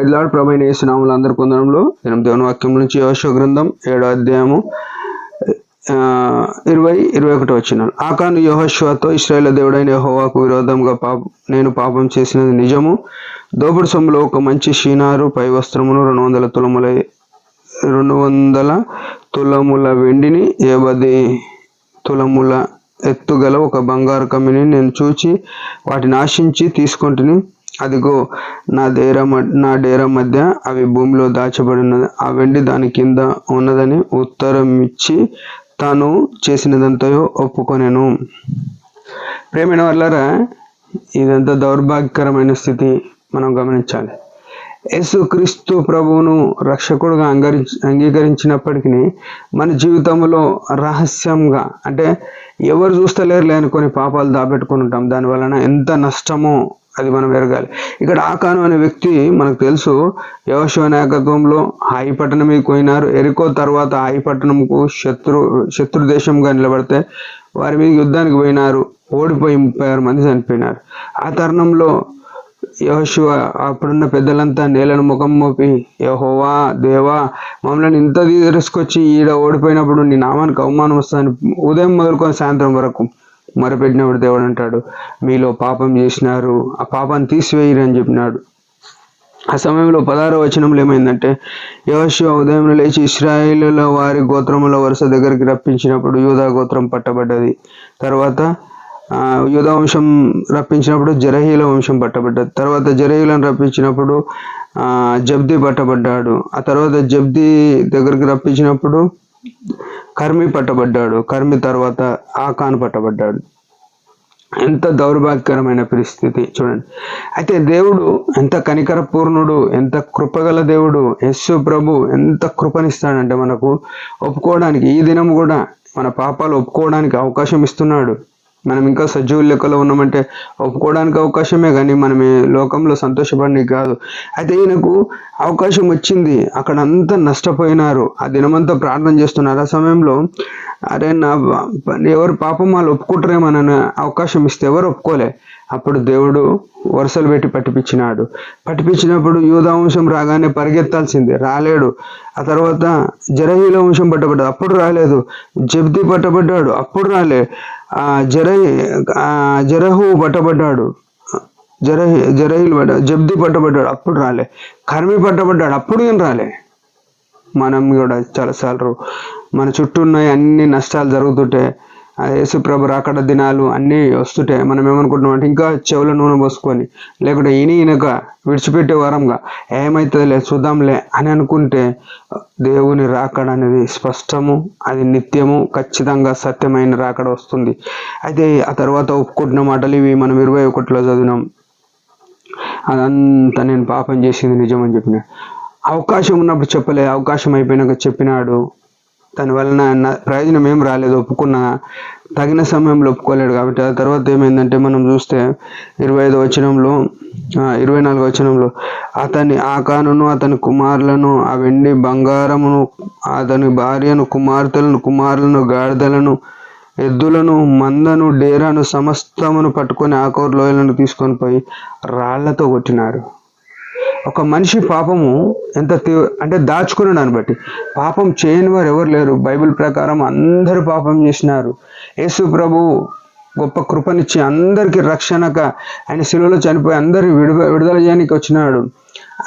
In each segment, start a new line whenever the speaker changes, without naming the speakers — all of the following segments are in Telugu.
Praise lord. ప్రభువైన యేసు నామములో అందరికీ వందనములు. దేవుని వాక్యం నుంచి యెహోషువ గ్రంథం 7వ అధ్యాయము 20-21 వచనాలు. ఆకాను యెహోషువతో, ఇశ్రాయేలు దేవుడైన యెహోవాకు విరోధంగా నేను పాపం చేసినది నిజము. దోపుడు సొమ్ములో ఒక మంచి షీనారు పై వస్త్రమును 200 తులముల వెండిని 50 తులముల ఎత్తుగల ఒక బంగారు కమ్మిని నేను చూచి వాటిని ఆశించి తీసుకొంటిని. అదిగో నా డేరా మధ్య అవి భూమిలో దాచబడినది. ఆ వెండి దాని కింద ఉన్నదని ఉత్తరం ఇచ్చి తాను చేసినదంతయో ఒప్పుకొనెను. ప్రేమైన వాళ్ళారా, ఇదంతా దౌర్భాగ్యకరమైన స్థితి మనం గమనించాలి. యేసుక్రీస్తు ప్రభువును రక్షకుడుగా అంగీకరించినప్పటికీ మన జీవితంలో రహస్యంగా, అంటే ఎవరు చూస్తలేరులే అనుకొని పాపాలు దాపెట్టుకుని ఉంటాం. దానివలన ఎంత నష్టమో అది మనం ఎరగాలి. ఇక్కడ ఆకాను అనే వ్యక్తి మనకు తెలుసు, యెహోషువ నాయకత్వంలో హాయి పట్టణంకి పోయినారు. ఎరికో తర్వాత హాయి పట్టణంకు శత్రు దేశంగా నిలబడితే వారి మీద యుద్ధానికి పోయినారు. ఓడిపోయి 36 మంది చనిపోయినారు. ఆ తరుణంలో యెహోషువ అప్పుడున్న పెద్దలంతా నేలను ముఖం మోపి, యెహోవా దేవా, మమ్మల్ని ఇంత తీసుకొచ్చి ఈడ ఓడిపోయినప్పుడు నీ నామానికి అవమానం వస్తుందని ఉదయం మొదలుకొని సాయంత్రం వరకు మొరపెట్టినప్పుడు దేవుడు అంటాడు, మీలో పాపం చేసినారు, ఆ పాపాన్ని తీసివేయరు అని చెప్పినాడు. ఆ సమయంలో 16వ వచనంలో ఏమైందంటే, యెహోషువ ఉదయం లేచి ఇశ్రాయేలుల వారి గోత్రముల వరుస దగ్గరికి రప్పించినప్పుడు యూదా గోత్రం పట్టబడ్డది. తర్వాత యూదా వంశం రప్పించినప్పుడు జెరహీల వంశం పట్టబడ్డది. తర్వాత జెరహీలను రప్పించినప్పుడు జబ్ది పట్టబడ్డాడు. ఆ తర్వాత జబ్ది దగ్గరికి రప్పించినప్పుడు కర్మి పట్టబడ్డాడు. కర్మి తర్వాత ఆకాను పట్టబడ్డాడు. ఎంత దౌర్భాగ్యకరమైన పరిస్థితి చూడండి. అయితే దేవుడు ఎంత కనికర పూర్ణుడు, ఎంత కృపగల దేవుడు. యేసు ప్రభు ఎంత కృపనిస్తాడంటే మనకు ఒప్పుకోవడానికి, ఈ దినం కూడా మన పాపాలు ఒప్పుకోవడానికి అవకాశం ఇస్తున్నాడు. మనం ఇంకా సజీవుల లెక్కలో ఉన్నామంటే ఒప్పుకోవడానికి అవకాశమే, కానీ మనం ఈ లోకంలో సంతోషపడడానికి కాదు. అయితే ఈయనకు అవకాశం వచ్చింది, అక్కడ అంతా నష్టపోయినారు. ఆ దినమంతా ప్రార్థన చేస్తున్నారు. ఆ సమయంలో అరే ఎవరు పాపం వాళ్ళు ఒప్పుకుంటారేమోనని అవకాశం ఇస్తే ఎవరు ఒప్పుకోలే. అప్పుడు దేవుడు వరుసలు పెట్టి పట్టిపించినప్పుడు యూదా వంశం రాగానే పరిగెత్తాల్సిందే, రాలేడు. ఆ తర్వాత జెరహీల వంశం పట్టబడ్డాడు, అప్పుడు రాలేదు. జబ్ది పట్టబడ్డాడు, అప్పుడు రాలే. జెరహు పట్టబడ్డాడు, జబ్ది పట్టబడ్డాడు, అప్పుడు రాలే. కర్మి పట్టబడ్డాడు, అప్పుడు ఏం రాలే. మనం కూడా చాలాసార్లు మన చుట్టూ ఉన్నాయి అన్ని నష్టాలు జరుగుతుంటే, యేసుప్రభు రాకడ దినాలు అన్నీ వస్తుంటే మనం ఏమనుకుంటున్నాం అంటే ఇంకా చెవుల నూనె పోసుకొని, లేకుంటే ఈయనక విడిచిపెట్టే వారంగా ఏమవుతుందిలే చూద్దాంలే అని అనుకుంటే, దేవుని రాకడ అనేది స్పష్టము, అది నిత్యము, ఖచ్చితంగా సత్యమైన రాకడ వస్తుంది. అయితే ఆ తర్వాత ఒప్పుకుంటున్న మాటలు ఇవి మనం 21లో చదివినాం. అదంతా నేను పాపం చేసింది నిజం అని చెప్పినాడు. అవకాశం ఉన్నప్పుడు చెప్పలే, అవకాశం అయిపోయినాక చెప్పినాడు. దానివలన ప్రయోజనం ఏం రాలేదు. ఒప్పుకున్న తగిన సమయంలో ఒప్పుకోలేడు కాబట్టి. ఆ తర్వాత ఏమైందంటే మనం చూస్తే 24వ వచనంలో అతని ఆకానును అతని కుమారులను, ఆ వెండి బంగారమును, అతని భార్యను, కుమారులను, గాడిదలను, ఎద్దులను, మందను, డేరాను సమస్తమును పట్టుకొని ఆకోరు లోయలను తీసుకొని పోయి రాళ్లతో కొట్టినారు. ఒక మనిషి పాపము ఎంత అంటే దాచుకున్న దాన్ని బట్టి, పాపం చేయని వారు ఎవరు లేరు. బైబిల్ ప్రకారం అందరూ పాపం చేసినారు. యేసు ప్రభు గొప్ప కృపనిచ్చి అందరికీ రక్షణగా ఆయన శిలువలో చనిపోయి అందరికీ విడుదల చేయడానికి వచ్చినాడు.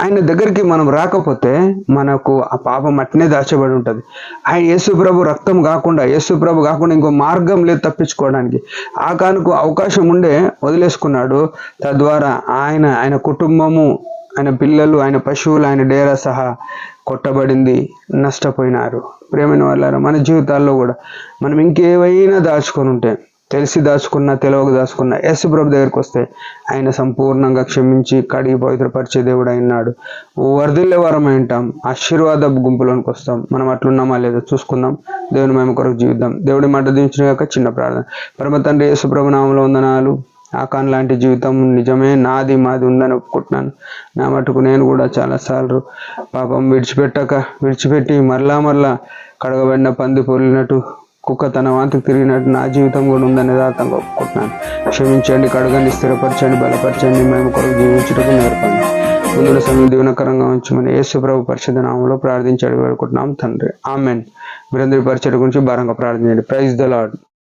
ఆయన దగ్గరికి మనం రాకపోతే మనకు ఆ పాపం అట్నే దాచబడి ఉంటుంది. ఆయన యేసు ప్రభు కాకుండా ఇంకో మార్గం లేదు తప్పించుకోవడానికి. ఆకానుకు అవకాశం ఉండే వదిలేసుకున్నాడు. తద్వారా ఆయన కుటుంబము, ఆయన పిల్లలు, ఆయన పశువులు, ఆయన డేరా సహా కొట్టబడింది, నష్టపోయినారు. ప్రేమైన వాళ్ళారా, మన జీవితాల్లో కూడా మనం ఇంకేవైనా దాచుకొని ఉంటే, తెలిసి దాచుకున్నా తెలియక దాచుకున్నా, యేసు ప్రభు దగ్గరికి వస్తే ఆయన సంపూర్ణంగా క్షమించి కడిగి పవిత్రపరిచే దేవుడు అయినాడు. వర్ధిల్లే వారమై ఉంటాం, ఆశీర్వాద గుంపులోనికి వస్తాం. మనం అట్లున్నామా లేదా చూసుకుందాం. దేవుని మేము కొరకు జీవిద్దాం. దేవుడి మాట దీవించిన యొక్క చిన్న ప్రార్థన. పరమ తండ్రి యేసు ప్రభు నామములో వందనాలు. ఆకాన్ లాంటి జీవితం నిజమే మాది ఉందని ఒప్పుకుంటున్నాను. నా మటుకు నేను కూడా చాలాసార్లు పాపం విడిచిపెట్టి మరలా కడగబడిన పంది పొరిలినట్టు, కుక్క తన వాంతికి తిరిగినట్టు నా జీవితం కూడా ఉందని యథార్థంగా ఒప్పుకుంటున్నాను. క్షమించండి, కడగండి, స్థిరపరచండి, బలపరచండి, మేము కొరకు జీవించుటకు నేర్పండి. ముందున్న సమయం దీవెనకరంగా ఉంచమని యేసు ప్రభు పరిశుద్ధ నామంలో ప్రార్థించి అడిగి వేడుకుంటున్నాం తండ్రి. ఆమెన్. మీరందరి పరిచయం గురించి భారంగా ప్రార్థించండి. Praise the lord.